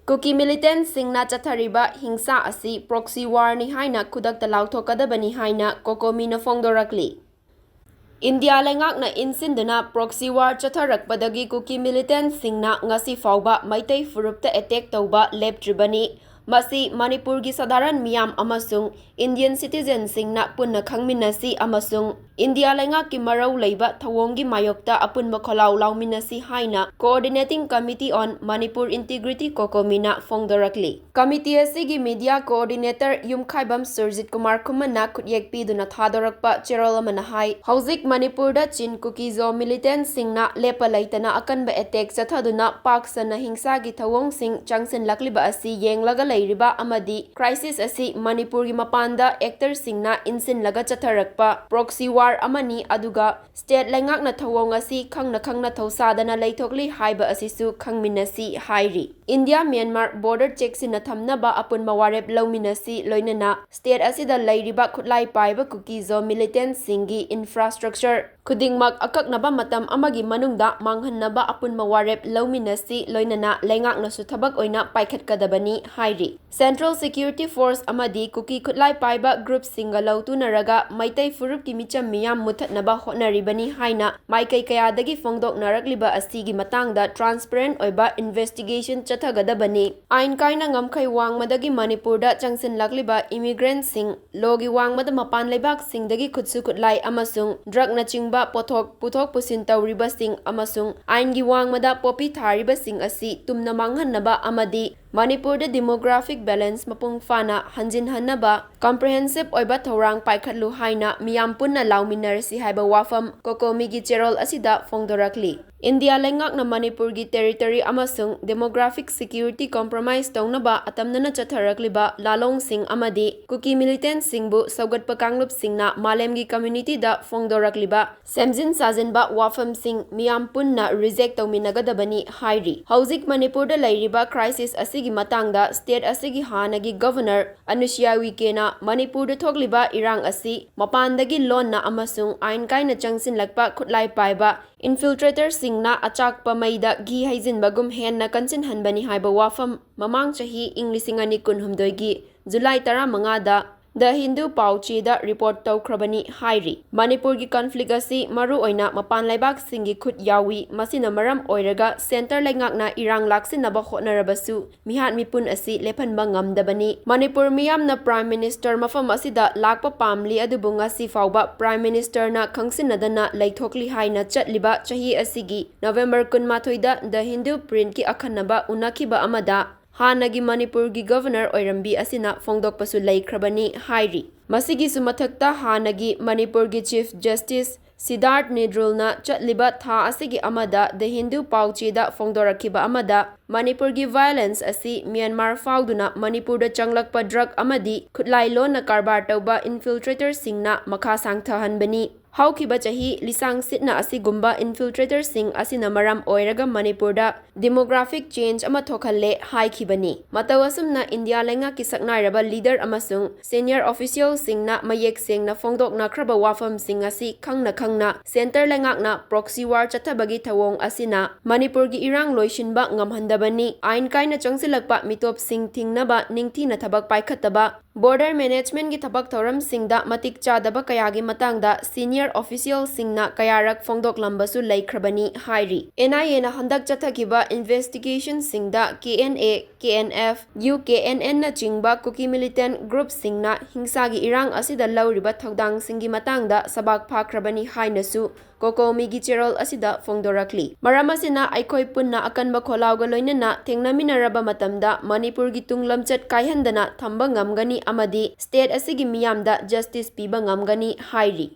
Kuki militantsingna Chatthariba Hingsha asi Proxy war ni Haina khudakta Louthokkadabani Haina Cocomi na fongdorakli. India lengakna insinduna Proxy war chatharakpadagi Kuki militantsingna ngasi fauba maitai furupta attack tauba leptribani. Masi Manipurgi sadaran miyam amasung Indian citizensingna punna khangminasi amasung India lengakki marau leiba thawonggi mayokta apunba kholau lauminasi haina Coordinating Committee on Manipur Integrity Cocomi na fongdorakli. Committee asigi media coordinator Yumkhaibam Surjit Kumar Khumana khutyek piduna thadorakpa cherol amana hai hauzik Manipurda Chin Kukizo militantsingna lepa leitana akanba attack chathaduna paksana Hingsagi thawongsing changsin lakliba asi yenglaga leiriba amadi crisis asi Manipurgi mapanda actorsingna insinlaga chatharakpa proxy war amani aduga state lengakna thawong asi khangna thausadana leithokli haiba asisu khangminasi hairi. India Myanmar border checks in thamnaba apun mawarep lauminasi loinana state asida leiriba Khulai Paiba Kukizo militant singi infrastructure khudingmak akaknaba matam amagi manungda manghannaba apun mawarep lauminasi loinana lengakna su thabak oina paikhatkadabani hairi. Central Security Force amadi Kuki Khulai Paiba group singa lautunaraga maitai furupki micham miyam muthatnaba hotnaribani haina maikai kayadagi fongdoknarakliba asigi matangda transparent oiba investigation Chatthariba ain kaina ngamkhai wangmadagi Manipurda changsinlakliba immigrant-sing logi wangmada mapan leibak singdagi khutsu khutlai amasung drug na chingba puthok pusin tawribasing amasung aingi wangmada popi tharibasing asi tumna manghannaba amadi Manipurda demographic balance mapung fana hanjinhannaba comprehensive oiba thorang paikhatlu haina miyam punna lauminarsi haiba wafam Cocomi gi cherol asida fongdorakli. India lengakna Manipurgi territory amasung demographic security compromise taunaba atamnana chatharakliba lalong sing amadi Kuki militant singbu saugatpa kanglub singna malemgi community da fongdorakliba semjin sajinba wafam sing miyam punna reject tauminagadabani hairi. Hauzik Manipurda leiriba crisis asigi matangda state asigi hanagi governor Anushya Wikena Manipurda thokliba irang asi mapandagi lonna amasung ain kaina changsinlakpa Khulai Paiba infiltrator singna achakpa maida gi haijinbagum henna kanchinhanbani haiba wafam mamang chahi ing 2016 gi July 15 da The Hindu Pauchi da report taukrabani hairi. Manipurgi conflict asi maru oina mapan laibak singi khut yawi masina maram oiraga center lengakna irang laksinaba hotnarabasu mihat mipun asi lephanba ngamdabani. Manipur miyamna Prime Minister mafam asida lakpa pamli adubu ngasi fauba Prime Minister na khangsinadana leithokli haina chatliba chahi asigi November 18 da The Hindu print ki akhanaba unakiba amada Hanagi Manipurgi Governor Oirambi asina fongdokpasu leikrabani hairi. Masigi sumathakta Hanagi Manipurgi Chief Justice Siddharth Nidrulna chatliba tha asigi amada The Hindu Pauchi da fongdorakiba amada Manipurgi violence asi Myanmar fauduna Manipurda changlakpa drug amadi Khulai lona karbar tauba infiltrator singna makha sangthahanbani. Haukiba chahi lisang sitna asigumba infiltrator sing asina maram oiraga Manipurda demographic change ama thokhalle haikibani. Matawasumna India lenga kisaknairaba leader amasung senior official singna mayek sengna fongdokna khraba wafam sing asi khangna center lengakna proxy war chathabagi thawong asina Manipurgi irang loishinba ngamhandabani ain kaina changsilakpa mitop sing thingnaba ningthina thabak paikhataba border management gi thabak thoram singda matik chadaba kayagi matangda senior official singna kayarak fongdok lambasu leikrabani hairi. NIA na handak chathakiba investigation singda KNA, KNF, UKNN na chingba Kuki militant group singna Hingsagi irang asida lauriba thaudang singi matangda sabak phakrabani hainasu Cocomi gi cherol asida fongdorakli. Maramasina aikoi punna akanba kholauga loinana thengnaminaraba matamda Manipurgi tunglamchat kaihandana thamba ngamgani amadi state asigi miyamda justice piba ngamgani hairi.